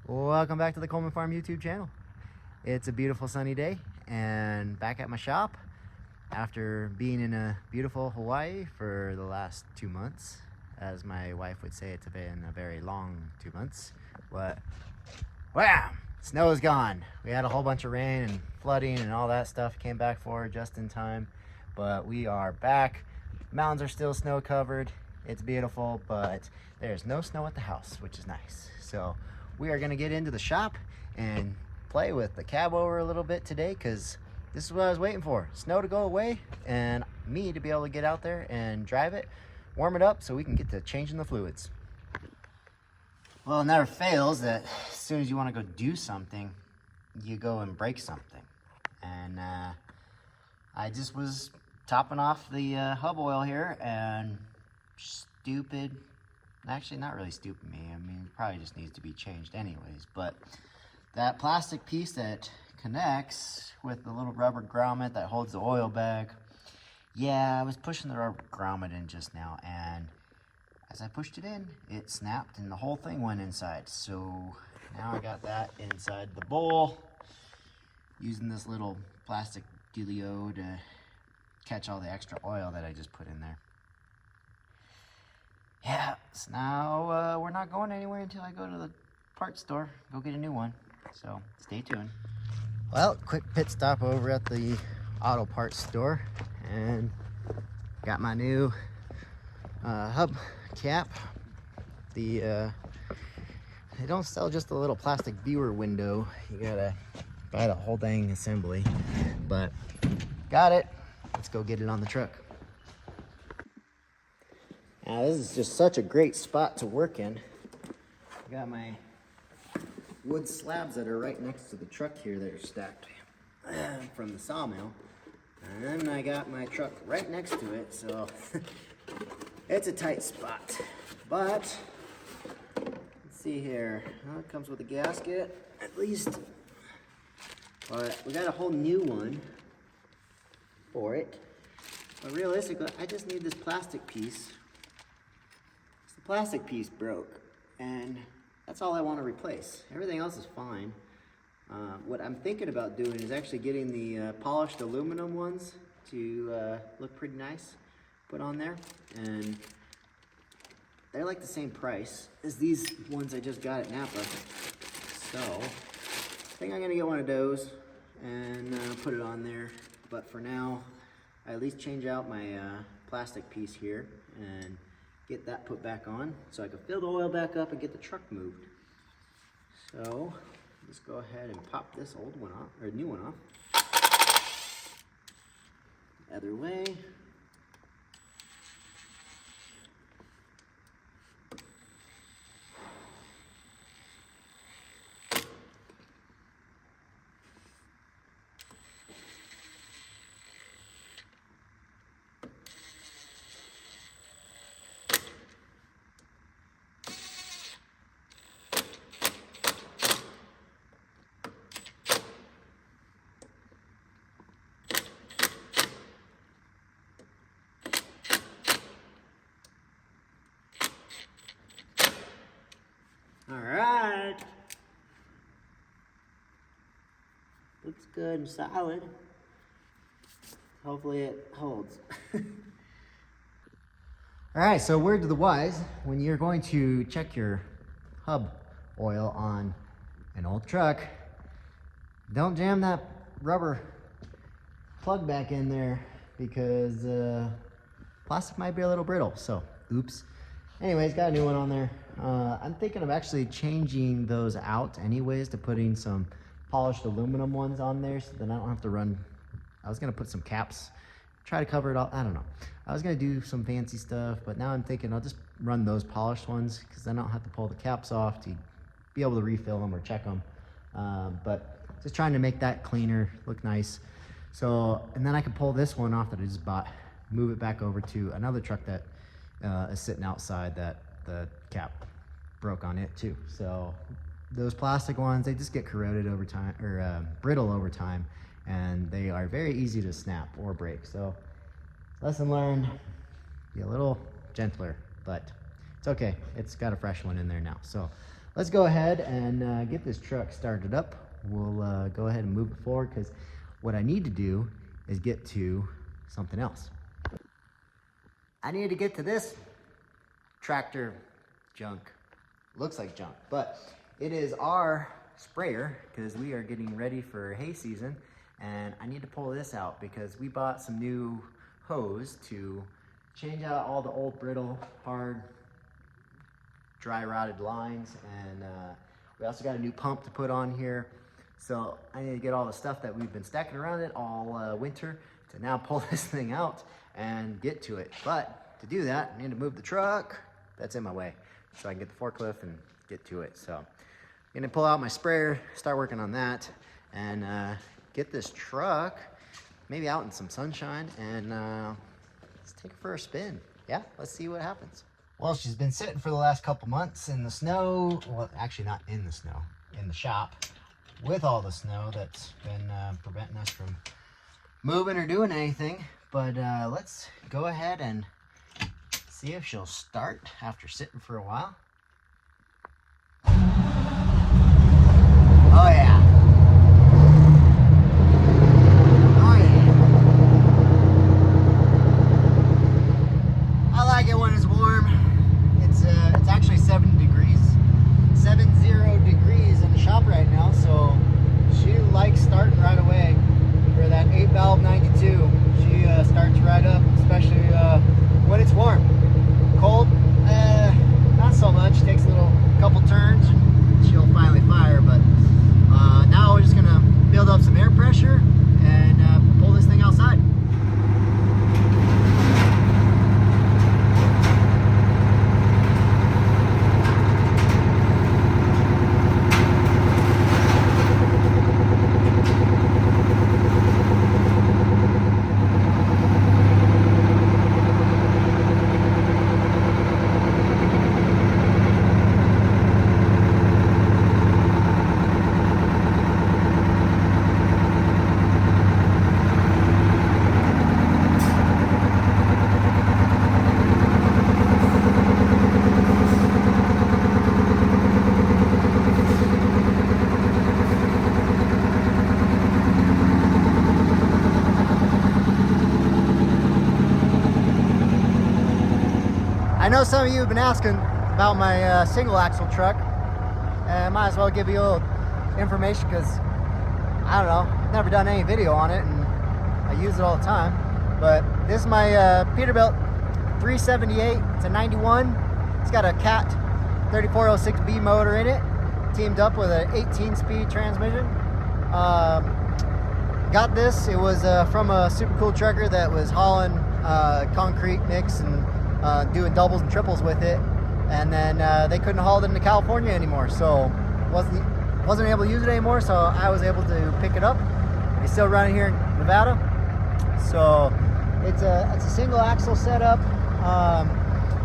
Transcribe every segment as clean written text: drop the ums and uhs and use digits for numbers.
Welcome back to the Coleman Farm YouTube channel. It's a beautiful sunny day and back at my shop after being in a beautiful Hawaii for the last 2 months. As my wife would say, it's been a very long 2 months. But wow, snow is gone. We had a whole bunch of rain and flooding and all that stuff. Came back for just in time, but we are back. Mountains are still snow covered. It's beautiful, but there's no snow at the house, which is nice. So we are gonna get into the shop and play with the Cabover a little bit today, because this is what I was waiting for. Snow to go away and me to be able to get out there and drive it, warm it up so we can get to changing the fluids. Well, it never fails that as soon as you want to go do something, you go and break something. And I just was topping off the hub oil here, and stupid, actually not really stupid me, I mean it probably just needs to be changed anyways, but that plastic piece that connects with the little rubber grommet that holds the oil bag, yeah, I was pushing the rubber grommet in just now, and as I pushed it in, it snapped and the whole thing went inside. So now I got that inside the bowl, using this little plastic dealio to catch all the extra oil that I just put in there. Yeah, so now we're not going anywhere until I go to the parts store, go get a new one. So stay tuned. Well, quick pit stop over at the auto parts store, and got my new hub cap. They don't sell just a little plastic viewer window. You gotta buy the whole dang assembly, but got it. Let's go get it on the truck. Now this is just such a great spot to work in. I got my wood slabs that are right next to the truck here that are stacked from the sawmill. And then I got my truck right next to it, so it's a tight spot. But let's see here. Well, it comes with a gasket, at least. But we got a whole new one for it. But realistically, I just need this plastic piece. The plastic piece broke, and that's all I want to replace. Everything else is fine. What I'm thinking about doing is actually getting the polished aluminum ones to look pretty nice, put on there, and they're like the same price as these ones I just got at Napa. So I think I'm gonna get one of those and put it on there. But for now, I at least change out my plastic piece here and get that put back on so I can fill the oil back up and get the truck moved. So let's go ahead and pop this old one off, or new one off. Other way. All right. Looks good and solid. Hopefully it holds. All right, so word to the wise, when you're going to check your hub oil on an old truck, don't jam that rubber plug back in there, because plastic might be a little brittle, so oops. Anyways, got a new one on there. I'm thinking of actually changing those out anyways to putting some polished aluminum ones on there, so then I don't have to run. I was gonna put some caps, try to cover it all. I don't know. I was gonna do some fancy stuff, but now I'm thinking I'll just run those polished ones, because then I don't have to pull the caps off to be able to refill them or check them. But just trying to make that cleaner, look nice. So, and then I can pull this one off that I just bought, move it back over to another truck that is sitting outside that the cap broke on it too. So those plastic ones, they just get corroded over time, or brittle over time, and they are very easy to snap or break. So lesson learned, be a little gentler, but it's okay. It's got a fresh one in there now. So let's go ahead and get this truck started up. We'll go ahead and move it forward because what I need to do is get to something else. I need to get to this tractor junk. Looks like junk, but it is our sprayer because we are getting ready for hay season, and I need to pull this out because we bought some new hose to change out all the old brittle, hard, dry rotted lines, and we also got a new pump to put on here. So I need to get all the stuff that we've been stacking around it all winter to now pull this thing out and get to it. But to do that, I need to move the truck that's in my way so I can get the forklift and get to it. So I'm gonna pull out my sprayer, start working on that, and get this truck maybe out in some sunshine, and let's take her for a spin. Yeah, let's see what happens. Well, she's been sitting for the last couple months in the snow. Well, actually not in the snow, in the shop with all the snow that's been preventing us from moving or doing anything. But let's go ahead and see if she'll start after sitting for a while. Oh yeah. Oh yeah. I like it when it's warm. It's actually 70 degrees. 70 degrees in the shop right now, so she likes starting right away. For that 8-valve 92, she starts right up, especially when it's warm. Cold, not so much. Takes a couple turns, she'll finally fire. But now we're just gonna build up some air pressure and pull this thing outside. I know some of you have been asking about my single axle truck, and I might as well give you a little information because I don't know, I've never done any video on it and I use it all the time. But this is my Peterbilt 378. It's a 91. It's got a Cat 3406B motor in it, teamed up with an 18-speed transmission. Got this, it was from a super cool trucker that was hauling concrete mix and doing doubles and triples with it, and then they couldn't haul it into California anymore, so wasn't able to use it anymore. So I was able to pick it up. It's still running here in Nevada. So it's a single axle setup.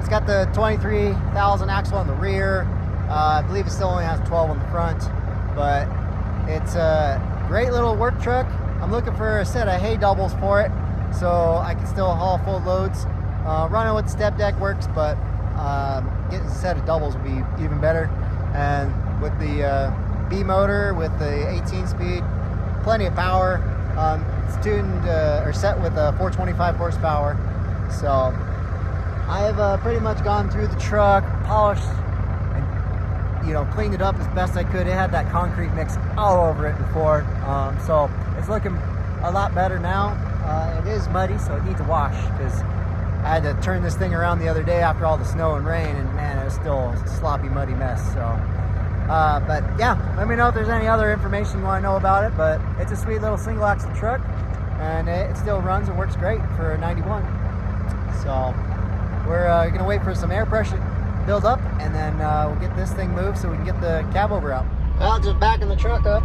It's got the 23,000 axle on the rear. I believe it still only has 12 on the front, but it's a great little work truck. I'm looking for a set of hay doubles for it so I can still haul full loads. Running with the step deck works, but getting a set of doubles would be even better. And with the B motor with the 18 speed, plenty of power. It's tuned or set with 425 horsepower. So I've pretty much gone through the truck, polished and cleaned it up as best I could. It had that concrete mix all over it before, so it's looking a lot better now. It is muddy, so it needs a wash because I had to turn this thing around the other day after all the snow and rain, and man, it was still a sloppy, muddy mess. So, but yeah, let me know if there's any other information you want to know about it. But it's a sweet little single axle truck, and it still runs and works great for a 91. So we're gonna wait for some air pressure to build up, and then we'll get this thing moved so we can get the Cabover out. Well, just backing the truck up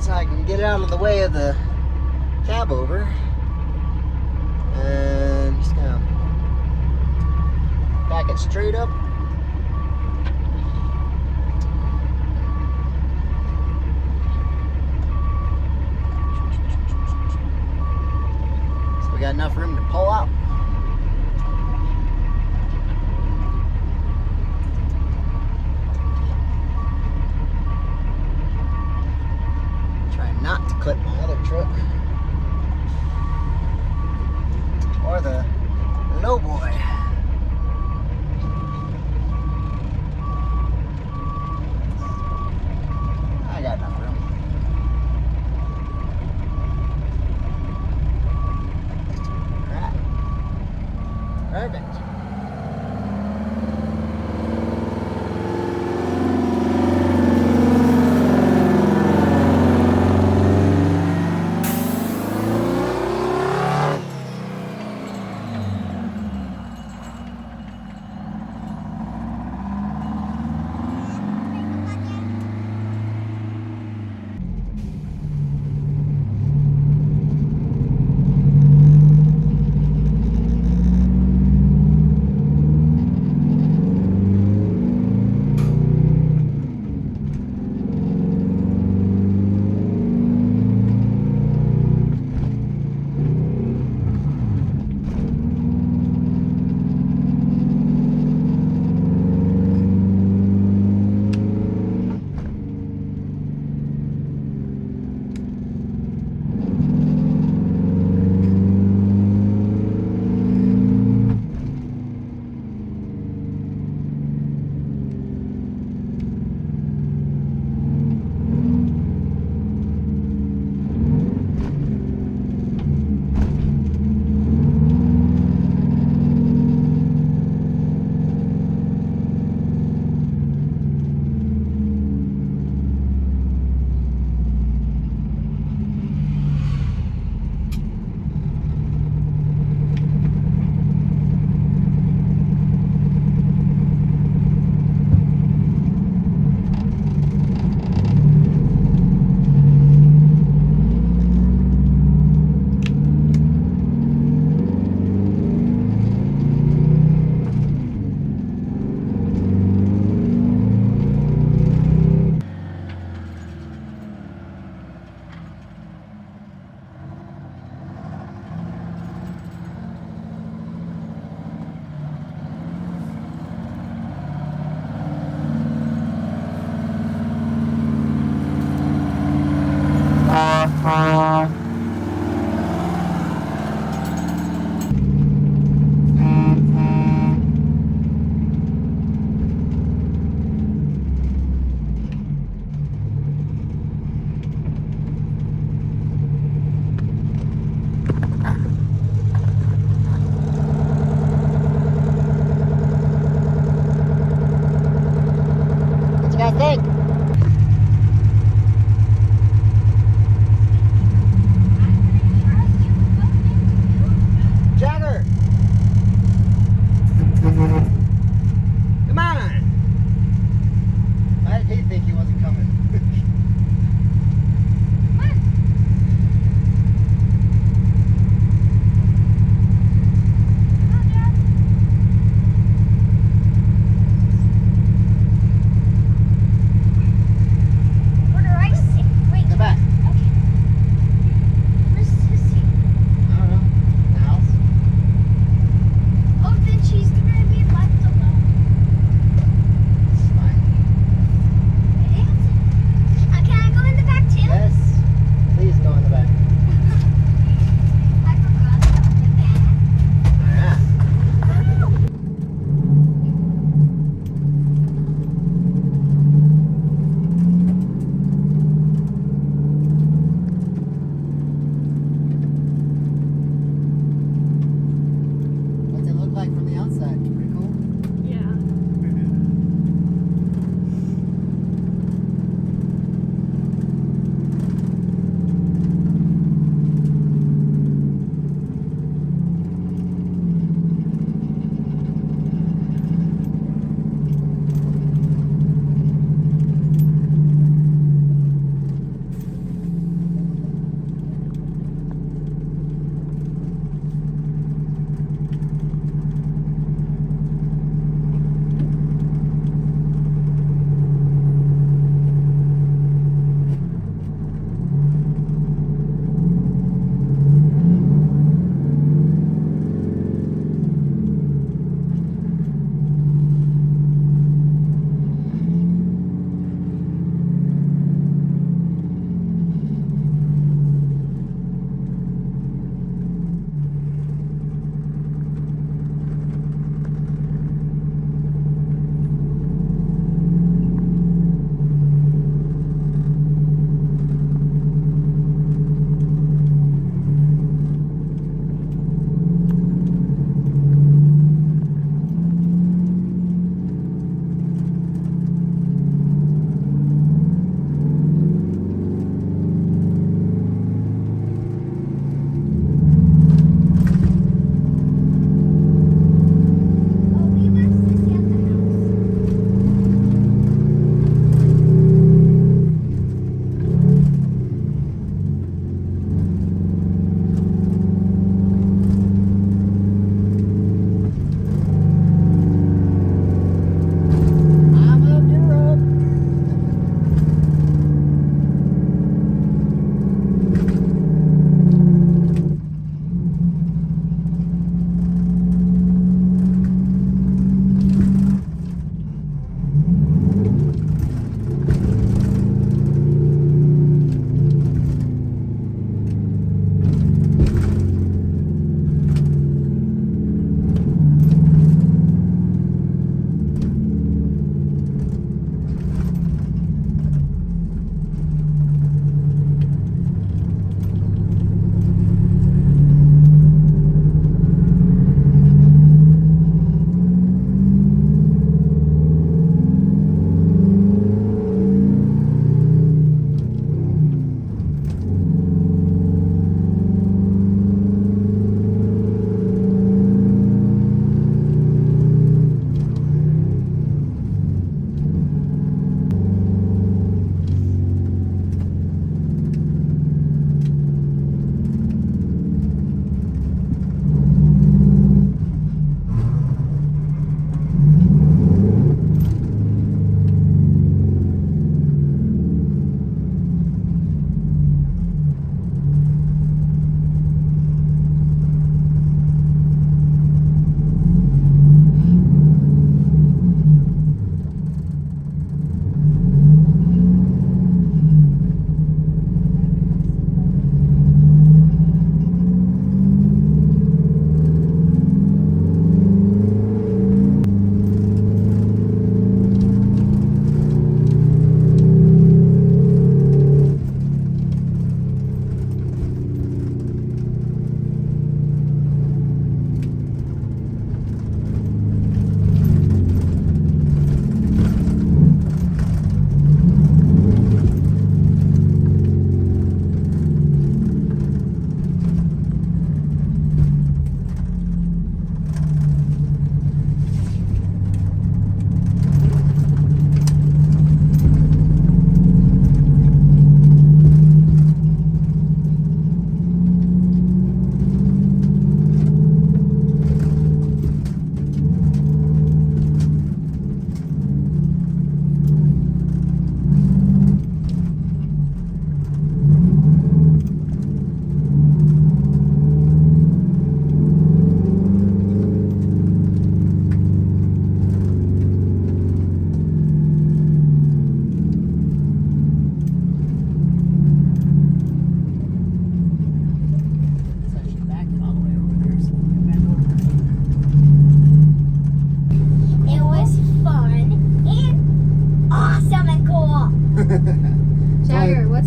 so I can get it out of the way of the Cabover, and just gonna back it straight up. So we got enough room to pull out. clip my other truck. Or the low boy. I got enough room. Alright. Perfect.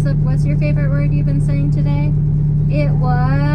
What's your favorite word you've been saying today? It was